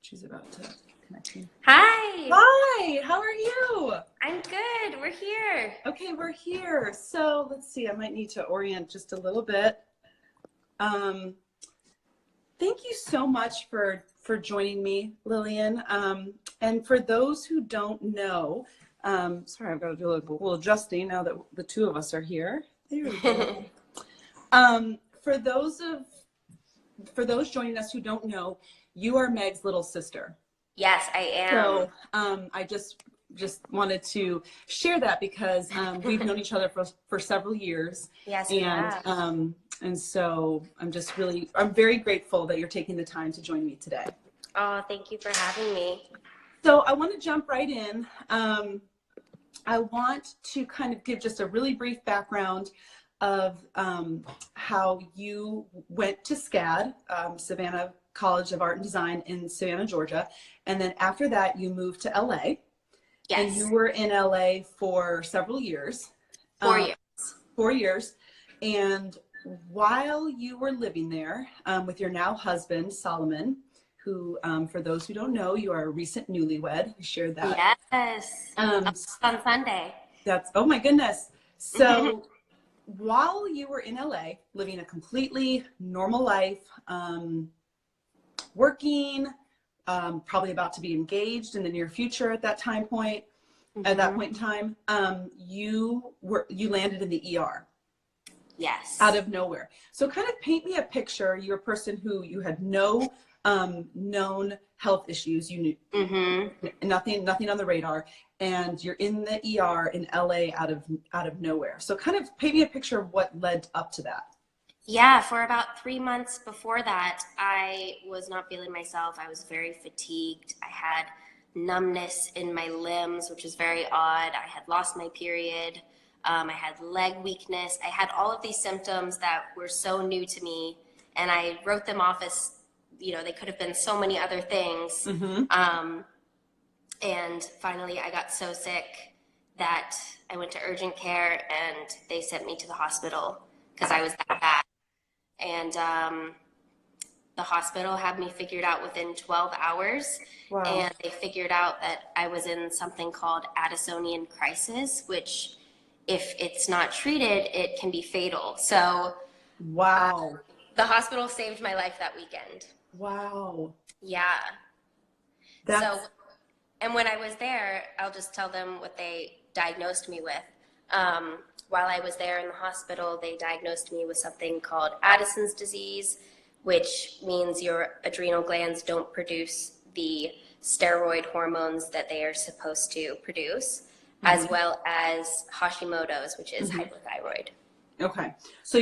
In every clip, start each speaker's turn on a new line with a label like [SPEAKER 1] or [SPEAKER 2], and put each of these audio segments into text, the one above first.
[SPEAKER 1] She's about to connect me.
[SPEAKER 2] Hi.
[SPEAKER 1] Hi, how are you?
[SPEAKER 2] I'm good. We're here.
[SPEAKER 1] Okay, we're here. So let's see, I might need to orient just a little bit. Thank you so much for joining me, Lillian. And for those who don't know, sorry, I've got to do a little adjusting now that the two of us are here. There we go. For those joining us who don't know, you are Meg's little sister.
[SPEAKER 2] Yes, I am.
[SPEAKER 1] So I just wanted to share that because we've known each other for several years.
[SPEAKER 2] Yes, we have.
[SPEAKER 1] And so I'm very grateful that you're taking the time to join me today.
[SPEAKER 2] Oh, thank you for having me.
[SPEAKER 1] So I want to jump right in. I want to kind of give just a really brief background of how you went to SCAD, Savannah College of Art and Design in Savannah, Georgia. And then after that, you moved to LA.
[SPEAKER 2] Yes.
[SPEAKER 1] And you were in LA for several years.
[SPEAKER 2] 4 years.
[SPEAKER 1] 4 years. And while you were living there with your now husband, Solomon, who, for those who don't know, you are a recent newlywed. I shared that.
[SPEAKER 2] Yes. On Sunday.
[SPEAKER 1] Oh my goodness. So while you were in LA, living a completely normal life, working, probably about to be engaged in the near future at that point in time, you landed in the ER.
[SPEAKER 2] Yes.
[SPEAKER 1] Out of nowhere. So kind of paint me a picture. You're a person who you had no known health issues. You knew nothing on the radar, and you're in the ER in LA out of nowhere. So kind of paint me a picture of what led up to that.
[SPEAKER 2] Yeah, for about 3 months before that, I was not feeling myself. I was very fatigued. I had numbness in my limbs, which is very odd. I had lost my period. I had leg weakness. I had all of these symptoms that were so new to me, and I wrote them off as, they could have been so many other things. And finally, I got so sick that I went to urgent care, and they sent me to the hospital because I was that bad. And the hospital had me figured out within 12 hours.
[SPEAKER 1] Wow.
[SPEAKER 2] And they figured out that I was in something called Addisonian crisis, which if it's not treated, it can be fatal. So
[SPEAKER 1] wow.
[SPEAKER 2] The hospital saved my life that weekend.
[SPEAKER 1] Wow.
[SPEAKER 2] Yeah. And when I was there, I'll just tell them what they diagnosed me with. While I was there in the hospital, they diagnosed me with something called Addison's disease, which means your adrenal glands don't produce the steroid hormones that they are supposed to produce, as well as Hashimoto's, which is hypothyroid.
[SPEAKER 1] Okay. So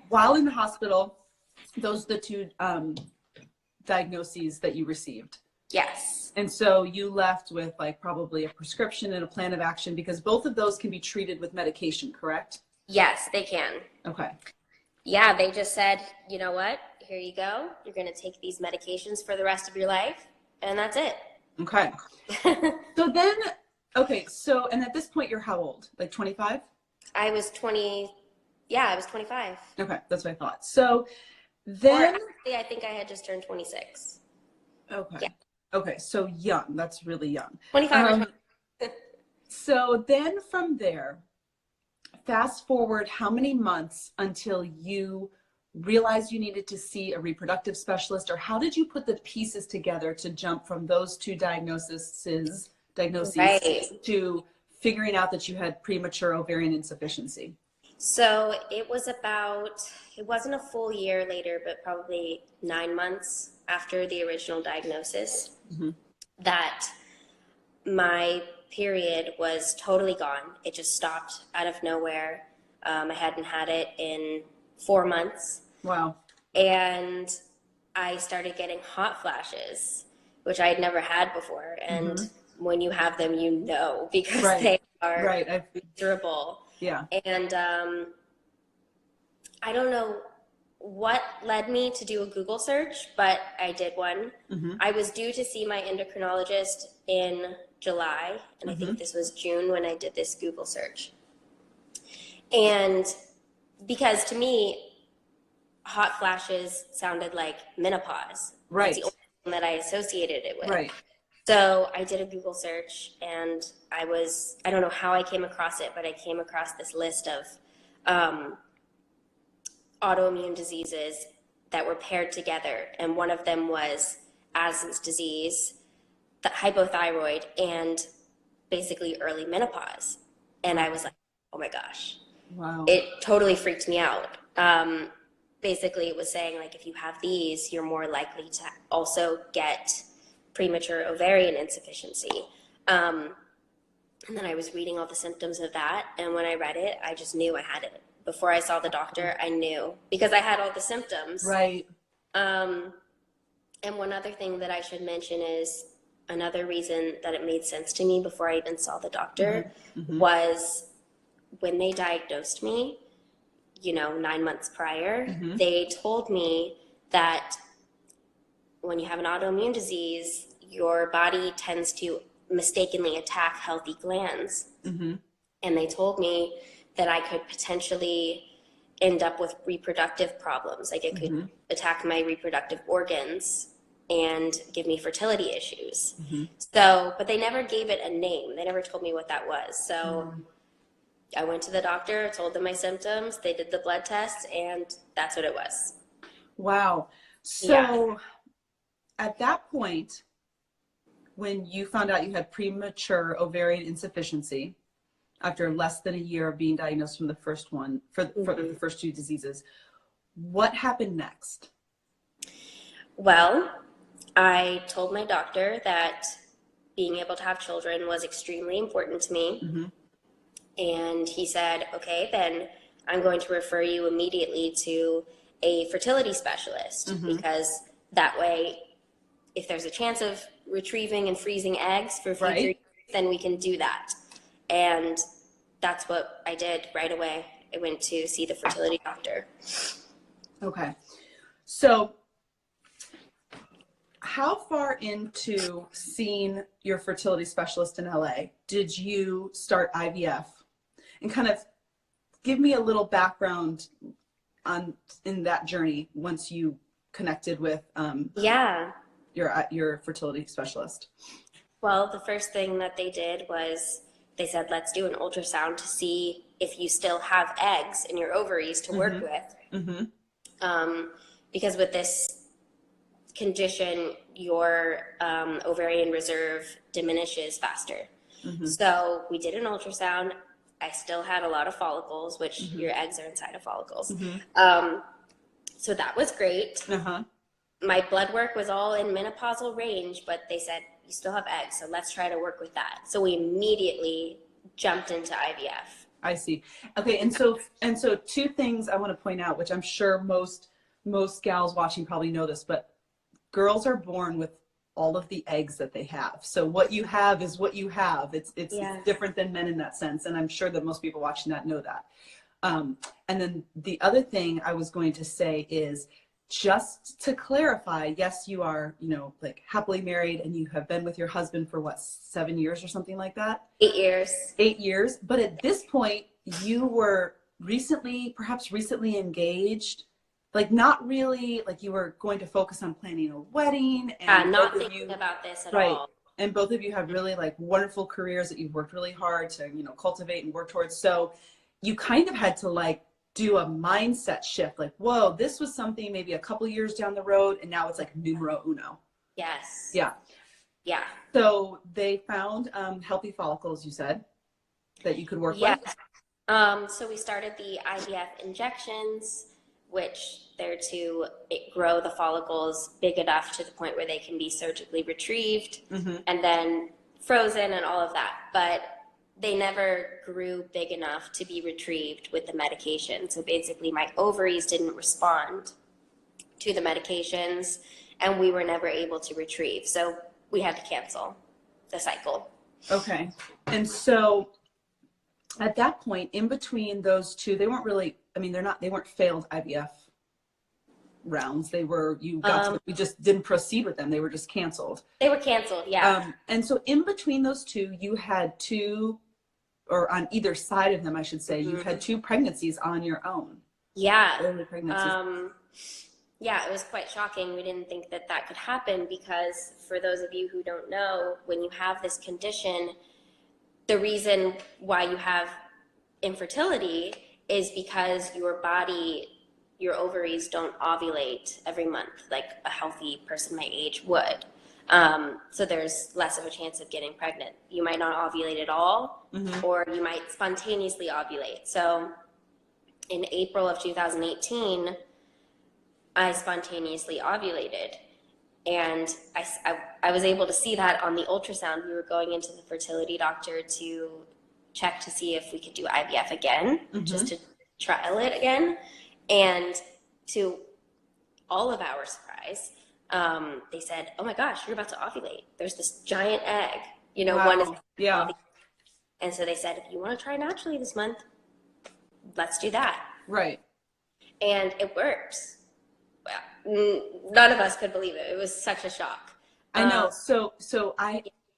[SPEAKER 1] while in the hospital, those are the two diagnoses that you received?
[SPEAKER 2] Yes.
[SPEAKER 1] And so you left with probably a prescription and a plan of action, because both of those can be treated with medication, correct?
[SPEAKER 2] Yes, they can.
[SPEAKER 1] Okay.
[SPEAKER 2] Yeah, they just said, you know what? Here you go. You're going to take these medications for the rest of your life, and that's it.
[SPEAKER 1] Okay. So and at this point, you're how old? 25?
[SPEAKER 2] I was 20. Yeah, I was 25.
[SPEAKER 1] Okay, that's what I thought. So then...
[SPEAKER 2] actually, I think I had just turned 26.
[SPEAKER 1] Okay.
[SPEAKER 2] Yeah.
[SPEAKER 1] Okay, so young. That's really young.
[SPEAKER 2] 25 or 20.
[SPEAKER 1] So then from there, fast forward how many months until you realized you needed to see a reproductive specialist, or how did you put the pieces together to jump from those two diagnoses
[SPEAKER 2] Right.
[SPEAKER 1] to figuring out that you had premature ovarian insufficiency?
[SPEAKER 2] So it wasn't a full year later, but probably 9 months after the original diagnosis, that my period was totally gone. It just stopped out of nowhere. I hadn't had it in 4 months.
[SPEAKER 1] Wow.
[SPEAKER 2] And I started getting hot flashes, which I had never had before. And when you have them, because they are miserable.
[SPEAKER 1] Yeah.
[SPEAKER 2] And I don't know what led me to do a Google search, but I did one. I was due to see my endocrinologist in July, and I think this was June when I did this Google search. And because to me, hot flashes sounded like menopause.
[SPEAKER 1] Right.
[SPEAKER 2] That's the only that I associated it with.
[SPEAKER 1] Right.
[SPEAKER 2] So I did a Google search, and I don't know how I came across it, but I came across this list of autoimmune diseases that were paired together. And one of them was Addison's disease, the hypothyroid, and basically early menopause. And I was like, oh my gosh.
[SPEAKER 1] Wow.
[SPEAKER 2] It totally freaked me out. Basically, it was saying, like, if you have these, you're more likely to also get premature ovarian insufficiency. And then I was reading all the symptoms of that. And when I read it, I just knew I had it. Before I saw the doctor, I knew, because I had all the symptoms.
[SPEAKER 1] Right.
[SPEAKER 2] And one other thing that I should mention is another reason that it made sense to me before I even saw the doctor was when they diagnosed me, 9 months prior, they told me that when you have an autoimmune disease, your body tends to mistakenly attack healthy glands. And they told me that I could potentially end up with reproductive problems. Like, it could attack my reproductive organs and give me fertility issues. So, but they never gave it a name. They never told me what that was. So I went to the doctor, told them my symptoms, they did the blood test, and that's what it was.
[SPEAKER 1] Wow. So at that point, when you found out you had premature ovarian insufficiency, after less than a year of being diagnosed from the first one, for the first two diseases, what happened next?
[SPEAKER 2] Well, I told my doctor that being able to have children was extremely important to me. And he said, okay, then I'm going to refer you immediately to a fertility specialist, because that way, if there's a chance of retrieving and freezing eggs for future years, then we can do that. And that's what I did right away. I went to see the fertility doctor. Okay.
[SPEAKER 1] So how far into seeing your fertility specialist in LA did you start IVF? And kind of give me a little background in that journey once you connected with your fertility specialist.
[SPEAKER 2] Well, the first thing that they did was they said, let's do an ultrasound to see if you still have eggs in your ovaries to work with. Because with this condition, your ovarian reserve diminishes faster. So we did an ultrasound. I still had a lot of follicles, which your eggs are inside of follicles. So that was great. My blood work was all in menopausal range, but they said, you still have eggs, so let's try to work with that. So we immediately jumped into IVF.
[SPEAKER 1] I see. Okay, and so two things I want to point out, which I'm sure most gals watching probably know this, but girls are born with all of the eggs that they have. So what you have is what you have. It's different than men in that sense, and I'm sure that most people watching that know that. And then the other thing I was going to say is, just to clarify, yes, you are, like happily married, and you have been with your husband for what, 7 years or something like that?
[SPEAKER 2] 8 years.
[SPEAKER 1] 8 years. But at this point, you were perhaps recently engaged, like not really, like you were going to focus on planning a wedding. And
[SPEAKER 2] not thinking about this at all.
[SPEAKER 1] And both of you have really like wonderful careers that you've worked really hard to, cultivate and work towards. So you kind of had to like do a mindset shift, like, whoa, this was something maybe a couple years down the road, and now it's like numero uno.
[SPEAKER 2] Yes.
[SPEAKER 1] Yeah. So they found healthy follicles, you said, that you could work with?
[SPEAKER 2] So we started the IVF injections, which they're to grow the follicles big enough to the point where they can be surgically retrieved, and then frozen and all of that. But they never grew big enough to be retrieved with the medication. So basically my ovaries didn't respond to the medications, and we were never able to retrieve. So we had to cancel the cycle. Okay. And so at that point, in between those two, they weren't really, they weren't failed IVF rounds. They were, we just didn't proceed with them. They were just canceled. They were canceled, yeah.
[SPEAKER 1] And so in between those two, you had two, or on either side of them, I should say, you had two pregnancies on your own.
[SPEAKER 2] Yeah.
[SPEAKER 1] Early pregnancies.
[SPEAKER 2] Yeah, it was quite shocking. We didn't think that that could happen because, for those of you who don't know, when you have this condition, the reason why you have infertility is because your body, your ovaries don't ovulate every month like a healthy person my age would. So there's less of a chance of getting pregnant. You might not ovulate at all, or you might spontaneously ovulate. So in April of 2018, I spontaneously ovulated. And I was able to see that on the ultrasound. We were going into the fertility doctor to check to see if we could do IVF again, just to trial it again. And to all of our surprise, they said, "Oh my gosh, you're about to ovulate. There's this giant egg. You know, one is ovulating." And so they said, "If you want to try naturally this month, let's do that."
[SPEAKER 1] Right.
[SPEAKER 2] And it works. None of us could believe it. It was such a shock.
[SPEAKER 1] I know.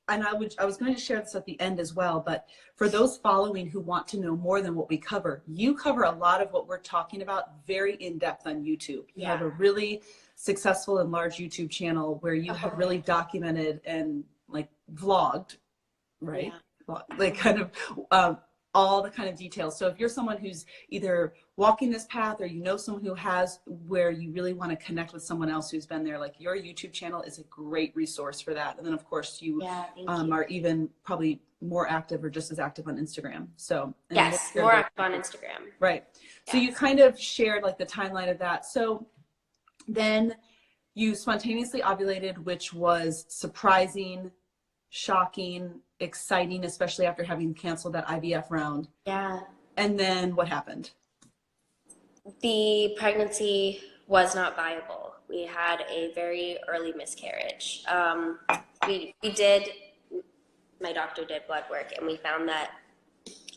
[SPEAKER 1] I was going to share this at the end as well, but for those following who want to know more than what we cover, you cover a lot of what we're talking about very in depth on YouTube. You have a really successful and large YouTube channel where you have really documented and like vlogged, right? Yeah. Like kind of all the kind of details. So if you're someone who's either walking this path or you know someone who has, where you really want to connect with someone else who's been there, like your YouTube channel is a great resource for that. And then of course you, are even probably more active or just as active on Instagram. So
[SPEAKER 2] yes, more active on Instagram.
[SPEAKER 1] Right. So you kind of shared like the timeline of that. So then you spontaneously ovulated, which was surprising, shocking, exciting, especially after having canceled that IVF round. Yeah. And then what happened?
[SPEAKER 2] The pregnancy was not viable. We had a very early miscarriage. My doctor did blood work, and we found that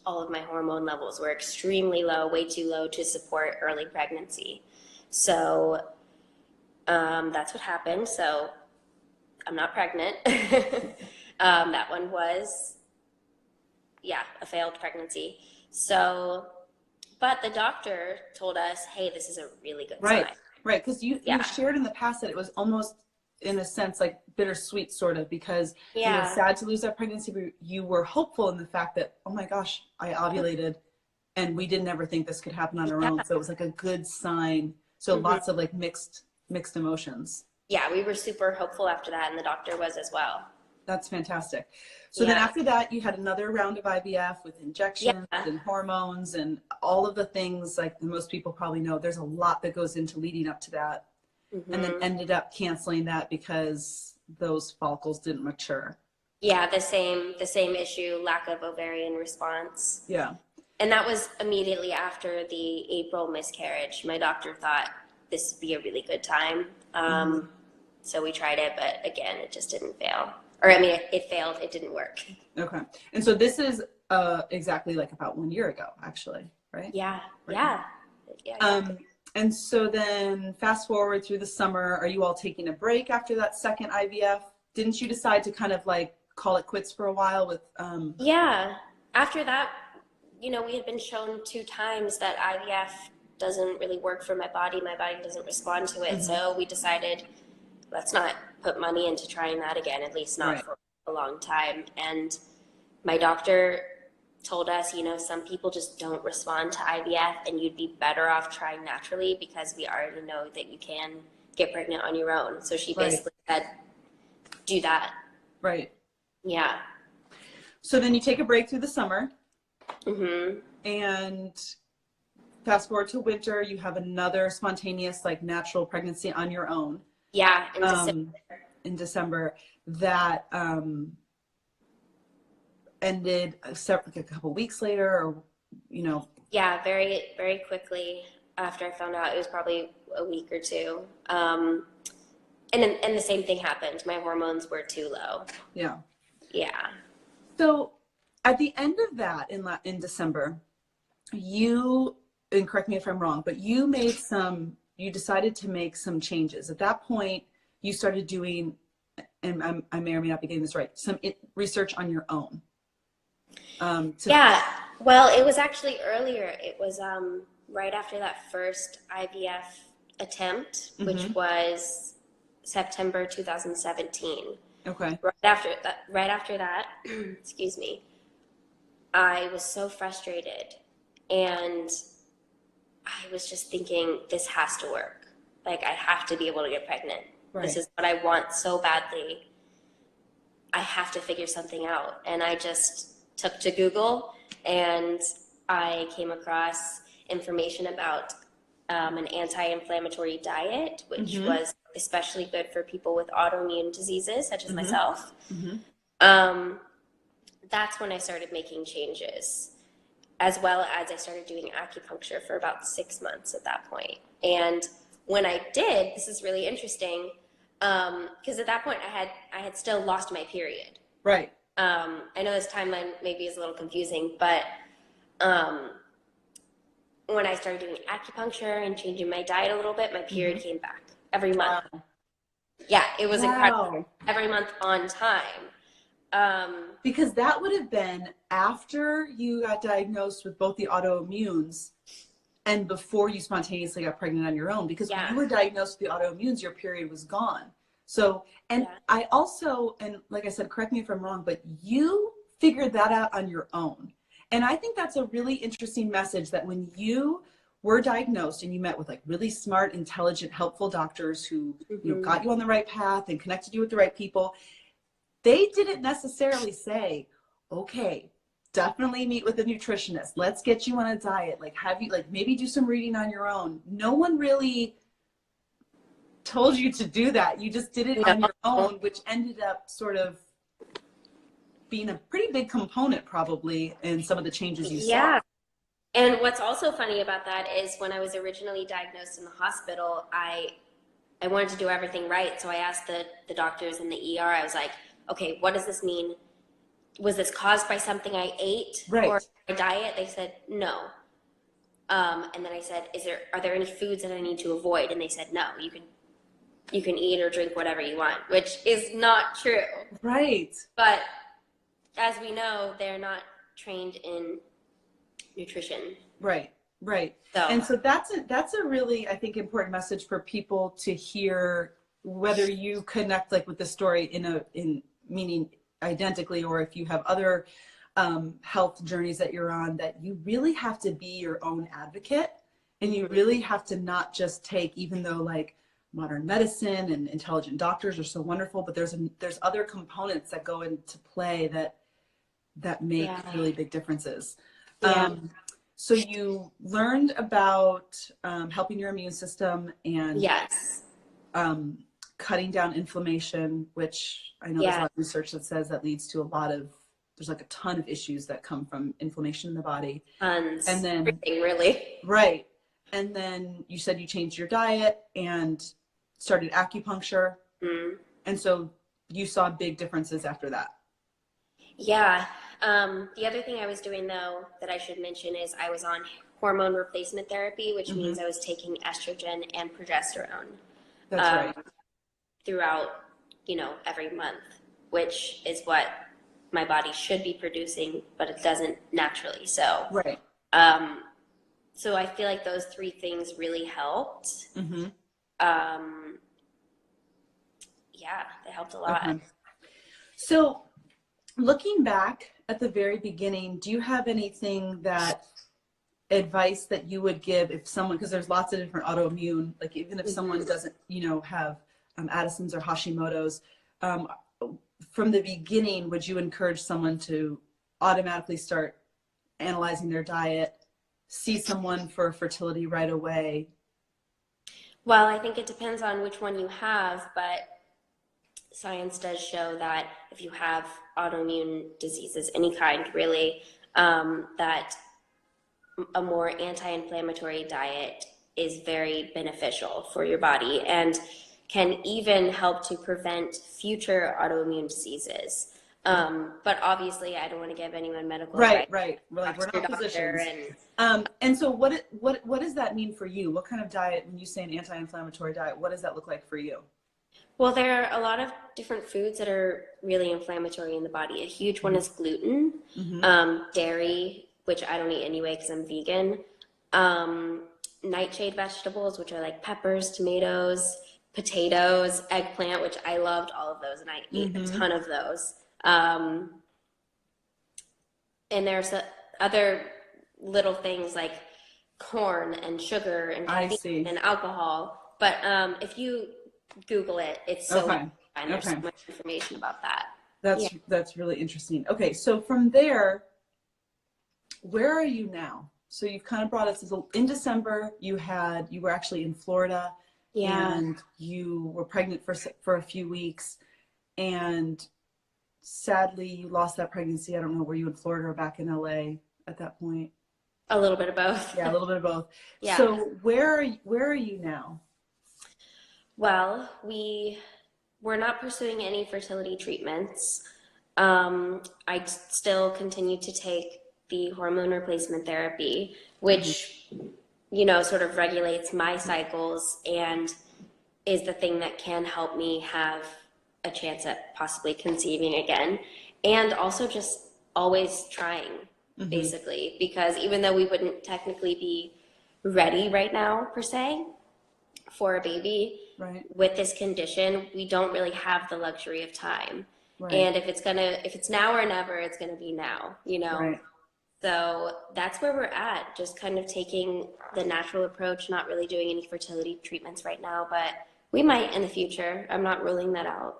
[SPEAKER 2] all of my hormone levels were extremely low, way too low to support early pregnancy. So that's what happened. So I'm not pregnant. That one was, a failed pregnancy. So, but the doctor told us, hey, this is a really good sign.
[SPEAKER 1] Right, because you shared in the past that it was almost, in a sense, like bittersweet sort of, because you were sad to lose that pregnancy, but you were hopeful in the fact that, oh my gosh, I ovulated and we didn't ever think this could happen on our own. So it was like a good sign. So lots of like mixed emotions.
[SPEAKER 2] Yeah, we were super hopeful after that, and the doctor was as well.
[SPEAKER 1] That's fantastic. So then after that, you had another round of IVF with injections and hormones and all of the things like most people probably know. There's a lot that goes into leading up to that, and then ended up canceling that because those follicles didn't mature. Yeah,
[SPEAKER 2] the same issue, lack of ovarian response.
[SPEAKER 1] Yeah.
[SPEAKER 2] And that was immediately after the April miscarriage. My doctor thought this would be a really good time. So we tried it, but again, it just didn't fail. Or I mean, it failed. It didn't work.
[SPEAKER 1] Okay. And so this is exactly like about 1 year ago, actually, right?
[SPEAKER 2] Yeah.
[SPEAKER 1] Right. Yeah. And so then fast forward through the summer, are you all taking a break after that second IVF? Didn't you decide to kind of like call it quits for a while with?
[SPEAKER 2] Yeah. After that, we had been shown 2 times that IVF doesn't really work for my body. My body doesn't respond to it. So we decided, let's not put money into trying that again, at least not for a long time. And my doctor told us, some people just don't respond to IVF, and you'd be better off trying naturally because we already know that you can get pregnant on your own. So she basically said, do that.
[SPEAKER 1] Right.
[SPEAKER 2] Yeah.
[SPEAKER 1] So then you take a break through the summer. And fast forward to winter, you have another spontaneous, like natural pregnancy on your own.
[SPEAKER 2] Yeah,
[SPEAKER 1] in December that ended a couple weeks later, or
[SPEAKER 2] Yeah, very, very quickly after I found out. It was probably a week or 2. And the same thing happened. My hormones were too low.
[SPEAKER 1] Yeah.
[SPEAKER 2] Yeah.
[SPEAKER 1] So at the end of that, in December, you, and correct me if I'm wrong, but you decided to make some changes. At that point, you started doing, and I may or may not be getting this right, some research on your own.
[SPEAKER 2] Well, it was actually earlier. It was right after that first IVF attempt, which was September 2017.
[SPEAKER 1] Okay.
[SPEAKER 2] Right after that, excuse me, I was so frustrated, and I was just thinking, this has to work. Like, I have to be able to get pregnant.
[SPEAKER 1] Right.
[SPEAKER 2] This is what I want so badly. I have to figure something out. And I just took to Google, and I came across information about an anti-inflammatory diet, which was especially good for people with autoimmune diseases, such as myself. That's when I started making changes, as well as I started doing acupuncture for about 6 months at that point. And when I did, this is really interesting, because at that point I had still lost my period.
[SPEAKER 1] Right.
[SPEAKER 2] I know this timeline maybe is a little confusing, but when I started doing acupuncture and changing my diet a little bit, my period came back every month.
[SPEAKER 1] Wow.
[SPEAKER 2] Yeah, it was incredible. Every month on time.
[SPEAKER 1] Because that would have been after you got diagnosed with both the autoimmunes and before you spontaneously got pregnant on your own. Because when you were diagnosed with the autoimmunes, your period was gone. So, and I also, and like I said, correct me if I'm wrong, but you figured that out on your own. And I think that's a really interesting message, that when you were diagnosed and you met with like really smart, intelligent, helpful doctors who you know, got you on the right path and connected you with the right people, they didn't necessarily say, okay, definitely meet with a nutritionist. Let's get you on a diet. Like, have you, like, maybe do some reading on your own. No one really told you to do that. You just did it on your own, which ended up sort of being a pretty big component probably in some of the changes you saw.
[SPEAKER 2] And what's also funny about that is when I was originally diagnosed in the hospital, I wanted to do everything right. So I asked the doctors in the ER, I was like, okay, what does this mean? Was this caused by something I ate or my diet? They said no. And then I said, are there any foods that I need to avoid? And they said, no, you can eat or drink whatever you want, which is not true.
[SPEAKER 1] Right.
[SPEAKER 2] But as we know, they're not trained in nutrition.
[SPEAKER 1] Right. Right.
[SPEAKER 2] So,
[SPEAKER 1] and so that's a really, I think, important message for people to hear, whether you connect like with the story in meaning identically, or if you have other health journeys that you're on, that you really have to be your own advocate, and you really have to not just take, even though like modern medicine and intelligent doctors are so wonderful, but there's other components that go into play that make really big differences. So you learned about helping your immune system and cutting down inflammation, which I know there's a lot of research that says that leads to there's like a ton of issues that come from inflammation in the body.
[SPEAKER 2] And then really.
[SPEAKER 1] Right. And then you said you changed your diet and started acupuncture. And so you saw big differences after that.
[SPEAKER 2] Yeah. The other thing I was doing, though, that I should mention is I was on hormone replacement therapy, which means I was taking estrogen and progesterone.
[SPEAKER 1] That's right.
[SPEAKER 2] Throughout, every month, which is what my body should be producing, but it doesn't naturally. So, so I feel like those three things really helped. They helped a lot.
[SPEAKER 1] So looking back at the very beginning, do you have advice that you would give if someone, because there's lots of different autoimmune, like even if someone doesn't, have Addison's or Hashimoto's, from the beginning, would you encourage someone to automatically start analyzing their diet, see someone for fertility right away?
[SPEAKER 2] Well, I think it depends on which one you have, but science does show that if you have autoimmune diseases, any kind really, that a more anti-inflammatory diet is very beneficial for your body and can even help to prevent future autoimmune diseases. But obviously, I don't want to give anyone medical advice.
[SPEAKER 1] Right. We're not physicians. And so what does that mean for you? What kind of diet, when you say an anti-inflammatory diet, what does that look like for you?
[SPEAKER 2] Well, there are a lot of different foods that are really inflammatory in the body. A huge one is gluten, dairy, which I don't eat anyway because I'm vegan, nightshade vegetables, which are like peppers, tomatoes, potatoes, eggplant, which I loved all of those, and I ate a ton of those. And there's other little things like corn and sugar and caffeine and alcohol. But if you Google it, it's so
[SPEAKER 1] Okay.
[SPEAKER 2] and there's so much information about that.
[SPEAKER 1] That's really interesting. Okay, so from there, where are you now? So you've kind of brought us in December. You were actually in Florida, and you were pregnant for a few weeks, and sadly you lost that pregnancy. I don't know, were you in Florida or back in LA at that point?
[SPEAKER 2] A little bit of both.
[SPEAKER 1] Yeah, a little bit of both.
[SPEAKER 2] Yeah.
[SPEAKER 1] So where are you now?
[SPEAKER 2] Well, we're not pursuing any fertility treatments. I still continue to take the hormone replacement therapy, which, sort of regulates my cycles and is the thing that can help me have a chance at possibly conceiving again. And also just always trying, basically, because even though we wouldn't technically be ready right now, per se, for a baby, with this condition, we don't really have the luxury of time. And if it's now or never, it's gonna be now, So that's where we're at, just kind of taking the natural approach, not really doing any fertility treatments right now, but we might in the future. I'm not ruling that out.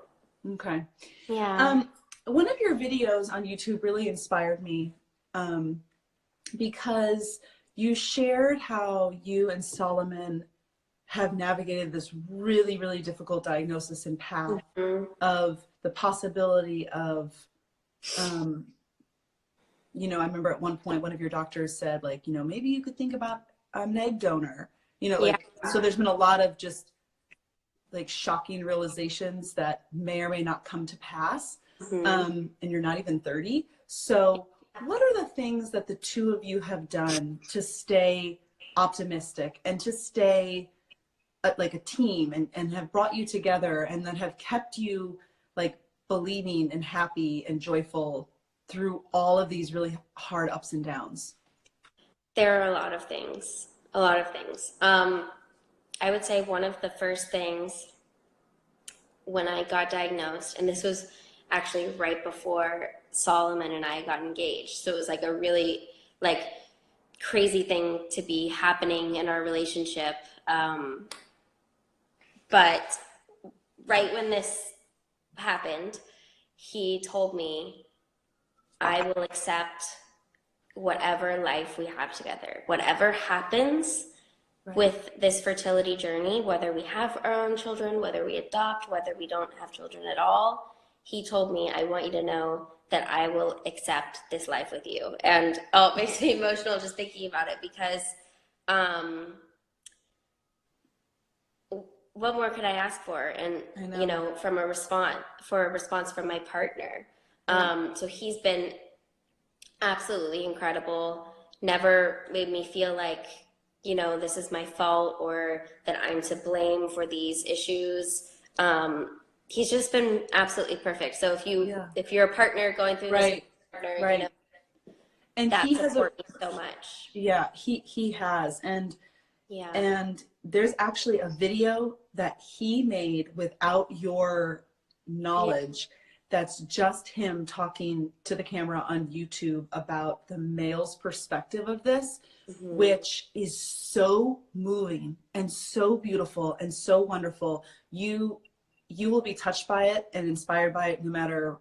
[SPEAKER 1] Okay.
[SPEAKER 2] Yeah.
[SPEAKER 1] One of your videos on YouTube really inspired me, because you shared how you and Solomon have navigated this really, really difficult diagnosis and path of the possibility of, I remember at one point, one of your doctors said, like, maybe you could think about an egg donor, so there's been a lot of just like shocking realizations that may or may not come to pass. And you're not even 30. So what are the things that the two of you have done to stay optimistic and to stay like a team and have brought you together and that have kept you like believing and happy and joyful through all of these really hard ups and downs?
[SPEAKER 2] There are a lot of things. I would say one of the first things when I got diagnosed, and this was actually right before Solomon and I got engaged. So it was like a really like crazy thing to be happening in our relationship. But right when this happened, he told me, I will accept whatever life we have together, whatever happens with this fertility journey, whether we have our own children, whether we adopt, whether we don't have children at all. He told me, I want you to know that I will accept this life with you. And it makes me emotional just thinking about it because what more could I ask for? And, from a response from my partner. So he's been absolutely incredible. Never made me feel like, this is my fault or that I'm to blame for these issues. He's just been absolutely perfect. So if you're a partner going through this, partner,
[SPEAKER 1] and
[SPEAKER 2] that's
[SPEAKER 1] he has
[SPEAKER 2] supported me so much.
[SPEAKER 1] Yeah, he has, and there's actually a video that he made without your knowledge. That's just him talking to the camera on YouTube about the male's perspective of this, which is so moving and so beautiful and so wonderful. You will be touched by it and inspired by it no matter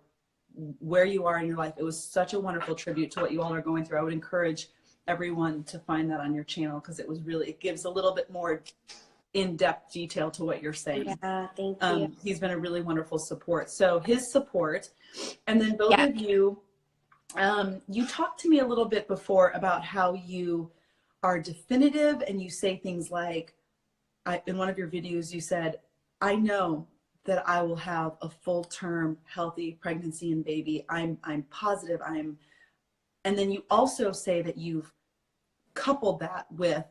[SPEAKER 1] where you are in your life. It was such a wonderful tribute to what you all are going through. I would encourage everyone to find that on your channel because it gives a little bit more in-depth detail to what you're saying.
[SPEAKER 2] Yeah, thank you.
[SPEAKER 1] He's been a really wonderful support. So his support, and then both of you, you talked to me a little bit before about how you are definitive and you say things like, in one of your videos, you said, I know that I will have a full-term healthy pregnancy and baby. I'm positive. And then you also say that you've coupled that with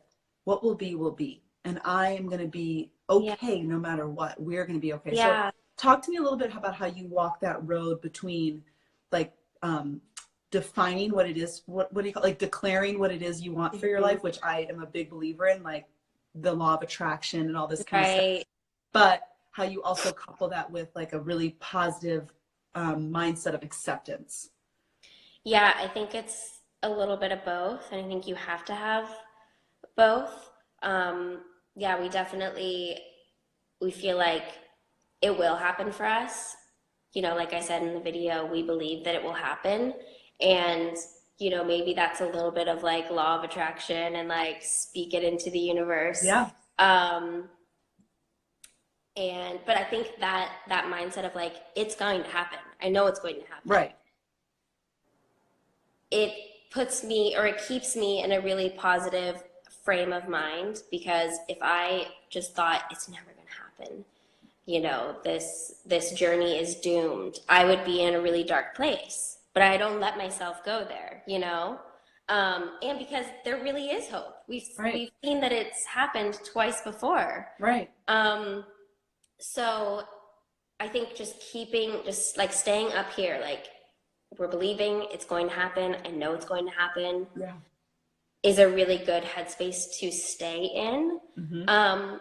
[SPEAKER 1] what will be will be. And I am going to be okay no matter what. We're going to be okay. So talk to me a little bit about how you walk that road between like defining what it is, what do you call, like declaring what it is you want for your life, which I am a big believer in, like the law of attraction and all this kind of
[SPEAKER 2] Right.
[SPEAKER 1] stuff, but how you also couple that with like a really positive mindset of acceptance.
[SPEAKER 2] Yeah, I think it's a little bit of both, and I think you have to have both. Yeah, we feel like it will happen for us. You know, like I said in the video, we believe that it will happen. And, you know, maybe that's a little bit of like law of attraction and like speak it into the universe.
[SPEAKER 1] Yeah.
[SPEAKER 2] Um, but I think that mindset of like, it's going to happen. I know it's going to happen.
[SPEAKER 1] Right.
[SPEAKER 2] It puts me, or it keeps me in a really positive frame of mind, because if I just thought it's never going to happen, you know, this journey is doomed, I would be in a really dark place. But I don't let myself go there, you know? And because there really is hope. We've seen that it's happened twice before.
[SPEAKER 1] Right.
[SPEAKER 2] So I think just like staying up here, like we're believing it's going to happen. I know it's going to happen.
[SPEAKER 1] Yeah.
[SPEAKER 2] Is a really good headspace to stay in.
[SPEAKER 1] Mm-hmm.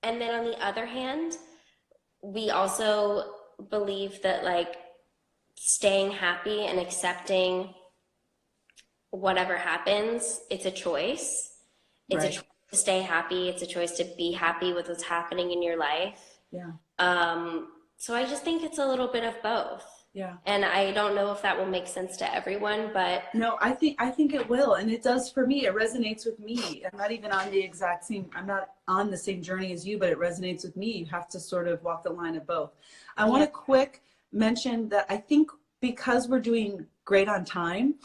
[SPEAKER 2] And then on the other hand, we also believe that like staying happy and accepting whatever happens, it's a choice. It's a choice to stay happy. It's a choice to be happy with what's happening in your life.
[SPEAKER 1] Yeah.
[SPEAKER 2] So I just think it's a little bit of both.
[SPEAKER 1] Yeah.
[SPEAKER 2] And I don't know if that will make sense to everyone, but
[SPEAKER 1] no, I think it will, and it does for me. It resonates with me. I'm not even on the exact same. I'm not on the same journey as you, but it resonates with me. You have to sort of walk the line of both. I want to quick mention that I think because we're doing great on time,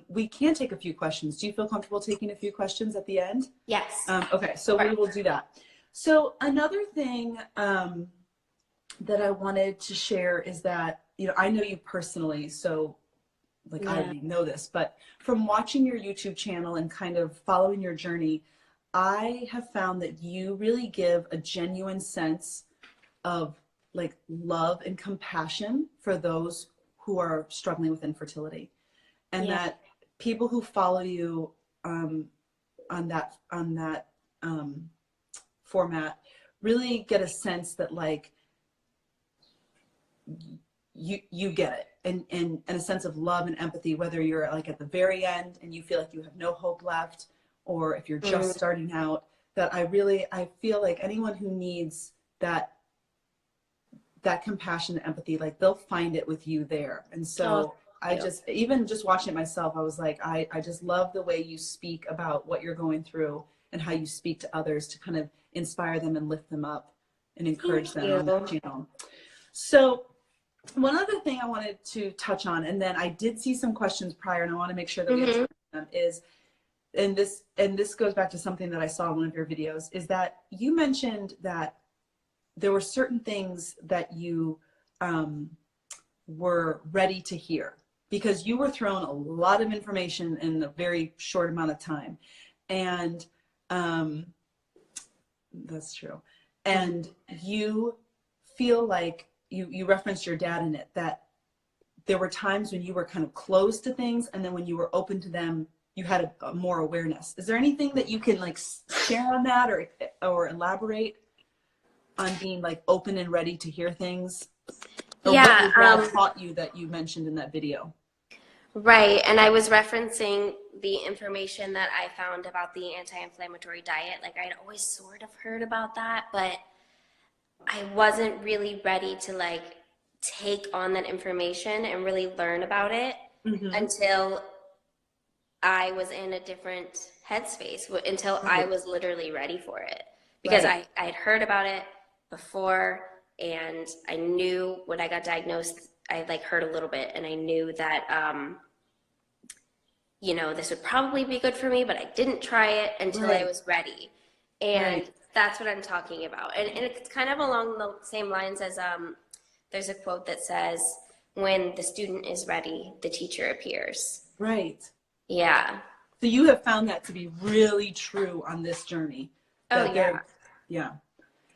[SPEAKER 1] we can take a few questions. Do you feel comfortable taking a few questions at the end?
[SPEAKER 2] yes.
[SPEAKER 1] Okay, so we will do that. So another thing that I wanted to share is that, you know, I know you personally, so like I already know this, but from watching your YouTube channel and kind of following your journey, I have found that you really give a genuine sense of like love and compassion for those who are struggling with infertility. And that people who follow you on that format really get a sense that like you get it, and a sense of love and empathy, whether you're like at the very end and you feel like you have no hope left, or if you're just starting out. That I feel like anyone who needs that compassion and empathy, like they'll find it with you there. And so I just, even just watching it myself, I was like, I just love the way you speak about what you're going through and how you speak to others to kind of inspire them and lift them up and encourage them on that channel. So one other thing I wanted to touch on, and then I did see some questions prior, and I want to make sure that we answer them, is, and this goes back to something that I saw in one of your videos, is that you mentioned that there were certain things that you were ready to hear because you were thrown a lot of information in a very short amount of time. And that's true. And you feel like you referenced your dad in it, that there were times when you were kind of closed to things, and then when you were open to them, you had a more awareness. Is there anything that you can like share on that, or elaborate on being like open and ready to hear things? Or what your dad taught you that you mentioned in that video?
[SPEAKER 2] Right, and I was referencing the information that I found about the anti-inflammatory diet. Like I'd always sort of heard about that, but I wasn't really ready to like take on that information and really learn about it until I was in a different headspace, until I was literally ready for it. Because I had heard about it before, and I knew when I got diagnosed, I like heard a little bit, and I knew that, you know, this would probably be good for me, but I didn't try it until I was ready. And that's what I'm talking about. And it's kind of along the same lines as there's a quote that says, when the student is ready, the teacher appears.
[SPEAKER 1] Right.
[SPEAKER 2] Yeah.
[SPEAKER 1] So you have found that to be really true on this journey.
[SPEAKER 2] Oh, yeah.
[SPEAKER 1] Yeah.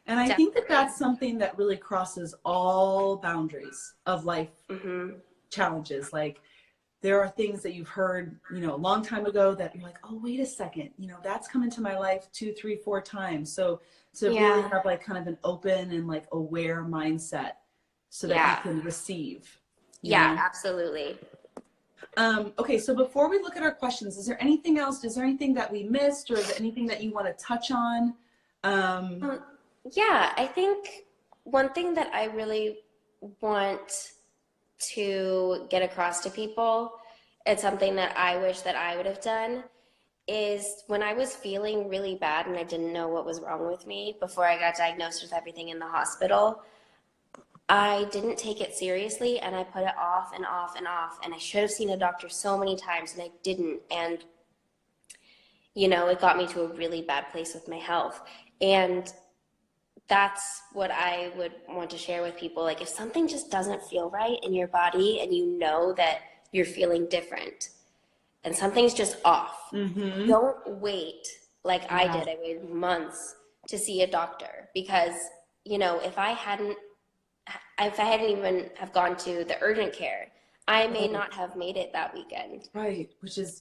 [SPEAKER 1] And I think that that's something that really crosses all boundaries of life challenges. Like there are things that you've heard, you know, a long time ago that you're like, oh, wait a second, you know, that's come into my life 2, 3, 4 times. So to really have like kind of an open and like aware mindset so that you can receive. You know?
[SPEAKER 2] Absolutely.
[SPEAKER 1] Okay, so before we look at our questions, is there anything else? Is there anything that we missed, or is there anything that you want to touch on?
[SPEAKER 2] Yeah, I think one thing that I really want to get across to people, it's something that I wish that I would have done, is when I was feeling really bad and I didn't know what was wrong with me before I got diagnosed with everything in the hospital, I didn't take it seriously and I put it off and off and off, and I should have seen a doctor so many times and I didn't, and you know, it got me to a really bad place with my health. And that's what I would want to share with people. Like, if something just doesn't feel right in your body and you know that you're feeling different and something's just off, don't wait like I did. I waited months to see a doctor because, you know, if I hadn't even have gone to the urgent care, I may not have made it that weekend.
[SPEAKER 1] Right, which is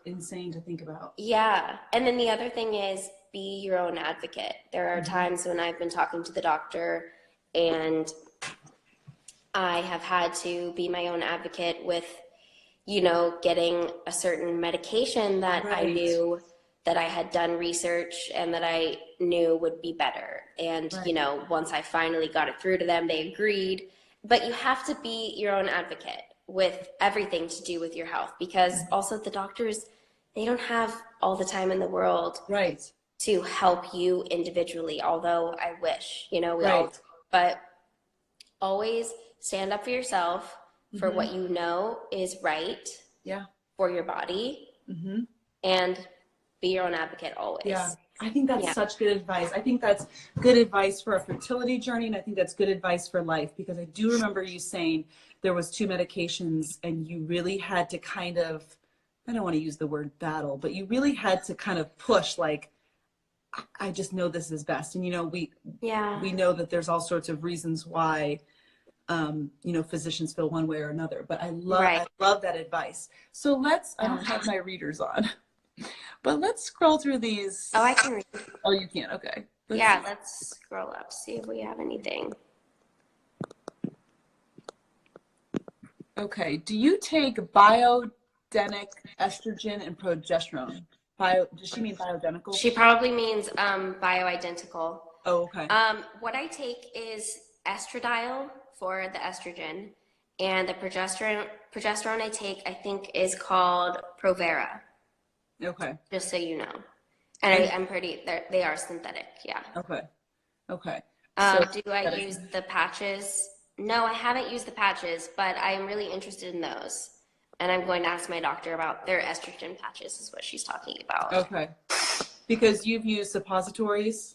[SPEAKER 1] insane to think about.
[SPEAKER 2] Yeah. And then the other thing is, be your own advocate. There are times when I've been talking to the doctor and I have had to be my own advocate with, you know, getting a certain medication that I knew that I had done research and that I knew would be better. And, you know, once I finally got it through to them, they agreed. But you have to be your own advocate with everything to do with your health, because also the doctors, they don't have all the time in the world to help you individually, although I wish, you know, we all, but always stand up for yourself for what you know is right for your body, and be your own advocate always. Yeah,
[SPEAKER 1] I think that's such good advice. I think that's good advice for a fertility journey, and I think that's good advice for life, because I do remember you saying there was 2 medications and you really had to kind of, I don't want to use the word battle, but you really had to kind of push, like, I just know this is best. And, you know, we know that there's all sorts of reasons why, you know, physicians feel one way or another, but I love that advice. So let's, I don't have my readers on, but let's scroll through these.
[SPEAKER 2] Oh, I can read.
[SPEAKER 1] Oh, you can. Okay.
[SPEAKER 2] Let's scroll up, see if we have anything.
[SPEAKER 1] Okay. Do you take biogenic estrogen and progesterone? Does she mean bioidentical?
[SPEAKER 2] She probably means bioidentical.
[SPEAKER 1] Oh, okay.
[SPEAKER 2] What I take is estradiol for the estrogen, and the progesterone I take, I think, is called Provera.
[SPEAKER 1] Okay.
[SPEAKER 2] Just so you know. And I'm pretty, they are synthetic,
[SPEAKER 1] Okay. Okay.
[SPEAKER 2] Do I use the patches? No, I haven't used the patches, but I'm really interested in those. And I'm going to ask my doctor about their estrogen patches, is what she's talking about.
[SPEAKER 1] Okay. Because you've used suppositories?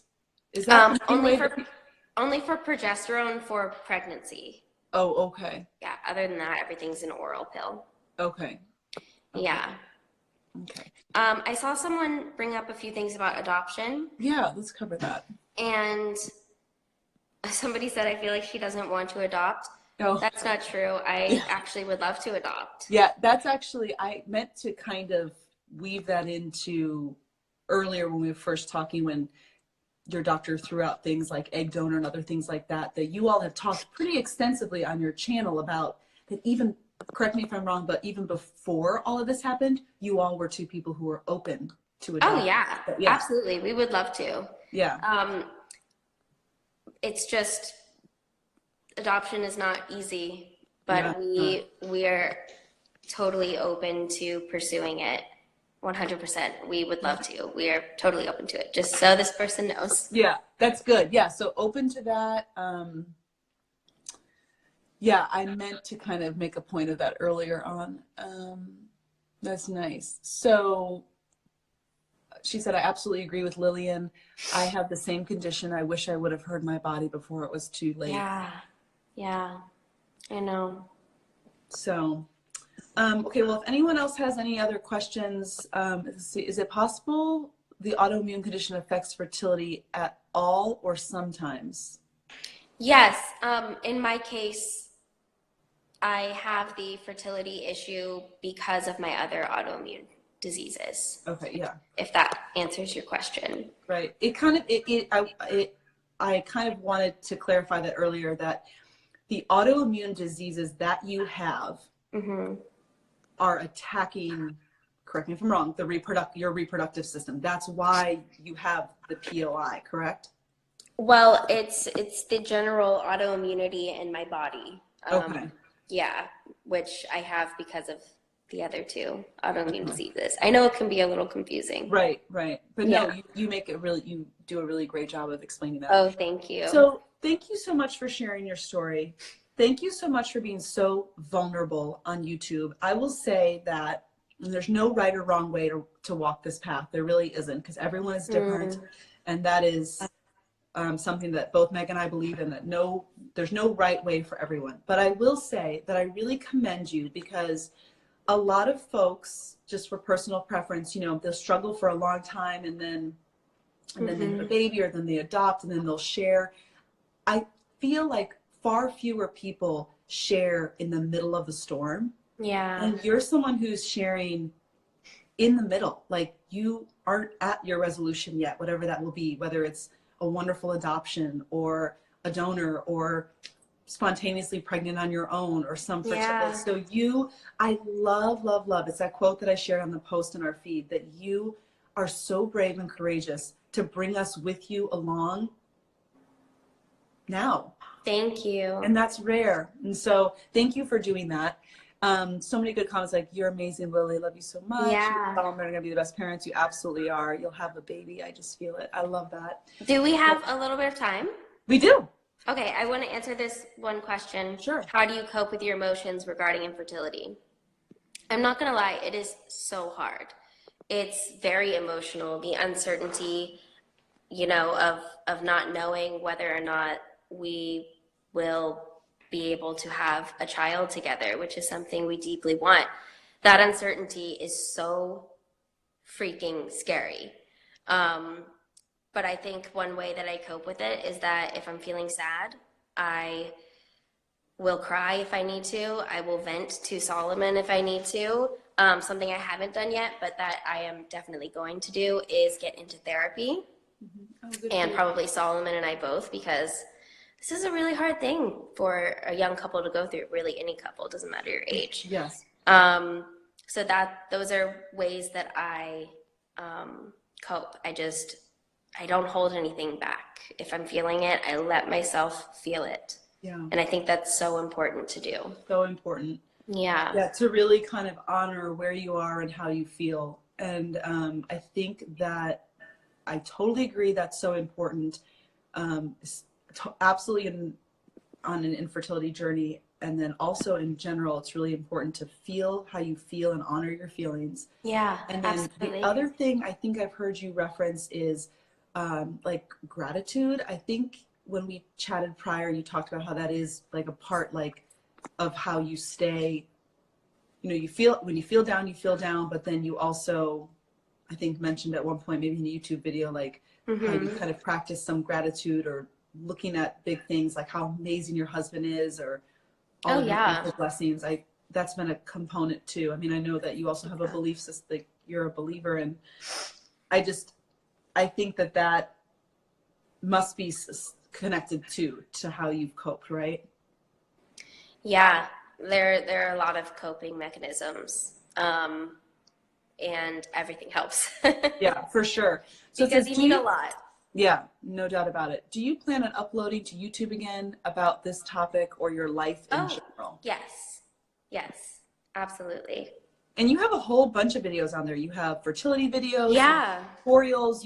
[SPEAKER 1] Is that
[SPEAKER 2] only for progesterone for pregnancy.
[SPEAKER 1] Oh, okay.
[SPEAKER 2] Yeah, other than that, everything's an oral pill.
[SPEAKER 1] Okay.
[SPEAKER 2] Yeah.
[SPEAKER 1] Okay.
[SPEAKER 2] I saw someone bring up a few things about adoption.
[SPEAKER 1] Yeah, let's cover that.
[SPEAKER 2] And somebody said, I feel like she doesn't want to adopt.
[SPEAKER 1] Oh.
[SPEAKER 2] That's not true. I actually would love to adopt.
[SPEAKER 1] Yeah, that's actually, I meant to kind of weave that into earlier when we were first talking, when your doctor threw out things like egg donor and other things like that, that you all have talked pretty extensively on your channel about, that even, correct me if I'm wrong, but even before all of this happened, you all were 2 people who were open to adopt.
[SPEAKER 2] Oh, yeah. Absolutely. We would love to.
[SPEAKER 1] Yeah.
[SPEAKER 2] It's just, adoption is not easy, but we are totally open to pursuing it. 100%. We would love to. We are totally open to it, just so this person knows.
[SPEAKER 1] Yeah, that's good. Yeah, so open to that. Yeah, I meant to kind of make a point of that earlier on. That's nice. So she said, I absolutely agree with Lillian. I have the same condition. I wish I would have heard my body before it was too late.
[SPEAKER 2] Yeah, I know.
[SPEAKER 1] So, okay, well, if anyone else has any other questions, let's see, is it possible the autoimmune condition affects fertility at all or sometimes?
[SPEAKER 2] Yes, in my case, I have the fertility issue because of my other autoimmune diseases.
[SPEAKER 1] Okay, yeah.
[SPEAKER 2] If that answers your question.
[SPEAKER 1] Right. I kind of wanted to clarify that earlier, that the autoimmune diseases that you have are attacking, correct me if I'm wrong, your reproductive system. That's why you have the POI, correct?
[SPEAKER 2] Well, it's the general autoimmunity in my body.
[SPEAKER 1] Okay.
[SPEAKER 2] Yeah, which I have because of the other two autoimmune diseases. I know it can be a little confusing.
[SPEAKER 1] Right, right. But
[SPEAKER 2] Yeah.
[SPEAKER 1] no, you do a really great job of explaining that.
[SPEAKER 2] Oh, thank you.
[SPEAKER 1] So thank you so much for sharing your story. Thank you so much for being so vulnerable on YouTube. I will say that there's no right or wrong way to walk this path. There really isn't, because everyone is different. And that is something that both Meg and I believe in, that there's no right way for everyone. But I will say that I really commend you, because a lot of folks, just for personal preference, they'll struggle for a long time, and then they have a baby, or then they adopt, and then they'll share. I feel like far fewer people share in the middle of the storm.
[SPEAKER 2] Yeah.
[SPEAKER 1] And you're someone who's sharing in the middle. Like, you aren't at your resolution yet, whatever that will be, whether it's a wonderful adoption or a donor or spontaneously pregnant on your own or some fertility. So I love, love, love. It's that quote that I shared on the post in our feed, that you are so brave and courageous to bring us with you along now.
[SPEAKER 2] Thank you.
[SPEAKER 1] And that's rare. And so thank you for doing that. So many good comments, like, you're amazing, Lily. Love you so much.
[SPEAKER 2] Yeah.
[SPEAKER 1] You're going to be the best parents. You absolutely are. You'll have a baby. I just feel it. I love that.
[SPEAKER 2] Do we have a little bit of time?
[SPEAKER 1] We do.
[SPEAKER 2] Okay, I want to answer this one question.
[SPEAKER 1] Sure.
[SPEAKER 2] How do you cope with your emotions regarding infertility? I'm not going to lie, it is so hard. It's very emotional, the uncertainty, of not knowing whether or not we will be able to have a child together, which is something we deeply want. That uncertainty is so freaking scary. But I think one way that I cope with it is that if I'm feeling sad, I will cry if I need to. I will vent to Solomon if I need to. Something I haven't done yet, but that I am definitely going to do, is get into therapy. And probably Solomon and I both, because this is a really hard thing for a young couple to go through. Really, any couple, doesn't matter your age.
[SPEAKER 1] Yes.
[SPEAKER 2] So those are ways that I cope. I don't hold anything back. If I'm feeling it, I let myself feel it.
[SPEAKER 1] Yeah.
[SPEAKER 2] And I think that's so important to do.
[SPEAKER 1] So important.
[SPEAKER 2] Yeah.
[SPEAKER 1] Yeah, to really kind of honor where you are and how you feel. And I think that I totally agree, that's so important. Absolutely on an infertility journey. And then also in general, it's really important to feel how you feel and honor your feelings.
[SPEAKER 2] Yeah,
[SPEAKER 1] and then
[SPEAKER 2] absolutely.
[SPEAKER 1] The other thing I think I've heard you reference is like gratitude. I think when we chatted prior, you talked about how that is like a part of how you stay, when you feel down, but then you also, I think, mentioned at one point, maybe in a YouTube video, like how you kind of practice some gratitude, or looking at big things like how amazing your husband is, or all of your blessings. That's been a component too. I mean, I know that you also have a belief system, like you're a believer, and I think that must be connected to how you've coped, right?
[SPEAKER 2] Yeah, there are a lot of coping mechanisms, and everything helps.
[SPEAKER 1] Yeah, for sure. So
[SPEAKER 2] because you need a lot.
[SPEAKER 1] Yeah, no doubt about it. Do you plan on uploading to YouTube again about this topic or your life in general?
[SPEAKER 2] Yes, absolutely.
[SPEAKER 1] And you have a whole bunch of videos on there. You have fertility videos,
[SPEAKER 2] yeah,
[SPEAKER 1] tutorials,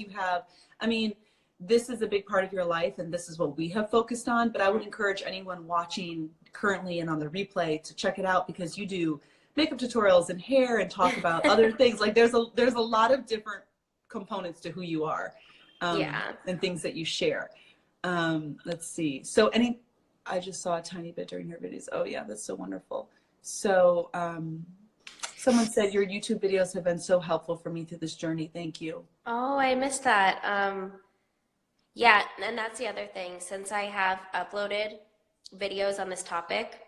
[SPEAKER 1] this is a big part of your life, and this is what we have focused on. But I would encourage anyone watching currently and on the replay to check it out, because you do makeup tutorials and hair and talk about other things. Like there's a lot of different components to who you are. And things that you share. Let's see. So I just saw a tiny bit during your videos. Oh yeah, that's so wonderful. So someone said your YouTube videos have been so helpful for me through this journey. Thank you.
[SPEAKER 2] Oh, I missed that. Yeah, and that's the other thing. Since I have uploaded videos on this topic,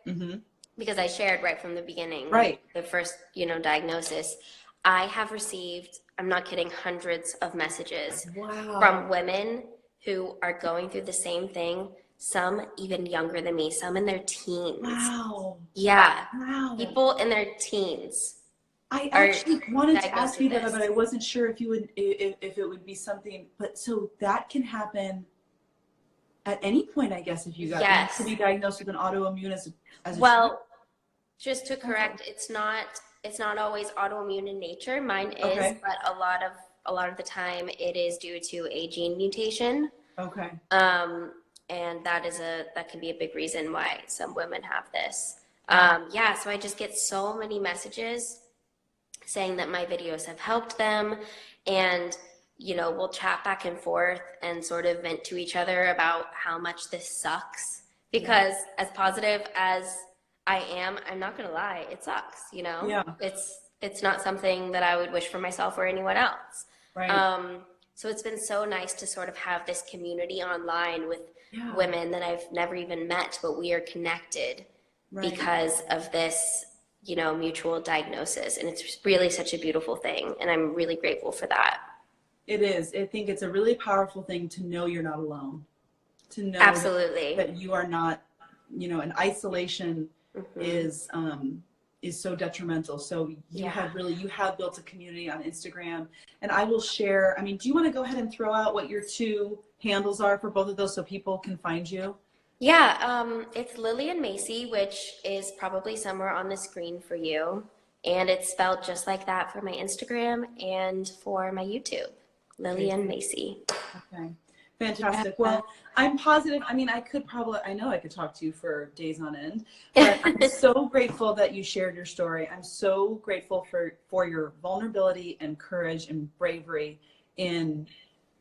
[SPEAKER 2] because I shared right from the beginning,
[SPEAKER 1] Right.
[SPEAKER 2] the first, diagnosis, I have received, I'm not kidding, hundreds of messages
[SPEAKER 1] Wow.
[SPEAKER 2] from women who are going through the same thing, some even younger than me, some in their teens.
[SPEAKER 1] Wow.
[SPEAKER 2] Yeah.
[SPEAKER 1] Wow.
[SPEAKER 2] People in their teens.
[SPEAKER 1] I actually wanted to ask you that,
[SPEAKER 2] this.
[SPEAKER 1] but I wasn't sure if you would, if it would be something, but so that can happen at any point, I guess, if you got
[SPEAKER 2] Yes.
[SPEAKER 1] to be diagnosed with an autoimmune as a
[SPEAKER 2] well, just to correct, it's not always autoimmune in nature. Mine is,
[SPEAKER 1] Okay.
[SPEAKER 2] but a lot of the time it is due to a gene mutation.
[SPEAKER 1] Okay.
[SPEAKER 2] And that can be a big reason why some women have this. So I just get so many messages saying that my videos have helped them, and we'll chat back and forth and sort of vent to each other about how much this sucks, because as positive as I am, I'm not gonna lie, it sucks.
[SPEAKER 1] Yeah.
[SPEAKER 2] It's not something that I would wish for myself or anyone else.
[SPEAKER 1] Right.
[SPEAKER 2] So it's been so nice to sort of have this community online with women that I've never even met, but we are connected because of this, mutual diagnosis. And it's really such a beautiful thing. And I'm really grateful for that.
[SPEAKER 1] It is. I think it's a really powerful thing to know you're not alone, to know
[SPEAKER 2] Absolutely.
[SPEAKER 1] that you are not, and isolation is so detrimental. So you have built a community on Instagram, and I will share. I mean, do you want to go ahead and throw out what your two handles are for both of those so people can find you?
[SPEAKER 2] Yeah, it's Lillian Masie, which is probably somewhere on the screen for you. And it's spelled just like that for my Instagram and for my YouTube, Lillian Masie.
[SPEAKER 1] Okay, fantastic. Well, I'm positive. I mean, I know I could talk to you for days on end, but I'm so grateful that you shared your story. I'm so grateful for your vulnerability and courage and bravery in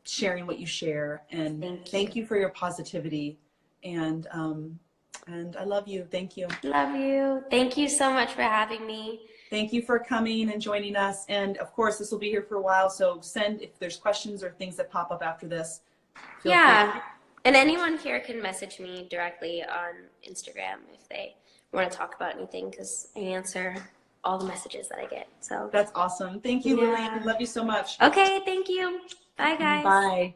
[SPEAKER 1] sharing what you share. And thank you for your positivity. And I love you. Thank you.
[SPEAKER 2] Love you. Thank you so much for having me.
[SPEAKER 1] Thank you for coming and joining us. And of course, this will be here for a while. So if there's questions or things that pop up after this, feel free.
[SPEAKER 2] And anyone here can message me directly on Instagram if they want to talk about anything, because I answer all the messages that I get. So
[SPEAKER 1] that's awesome. Thank you, Lillian. Love you so much.
[SPEAKER 2] Okay, thank you. Bye, guys.
[SPEAKER 1] Bye.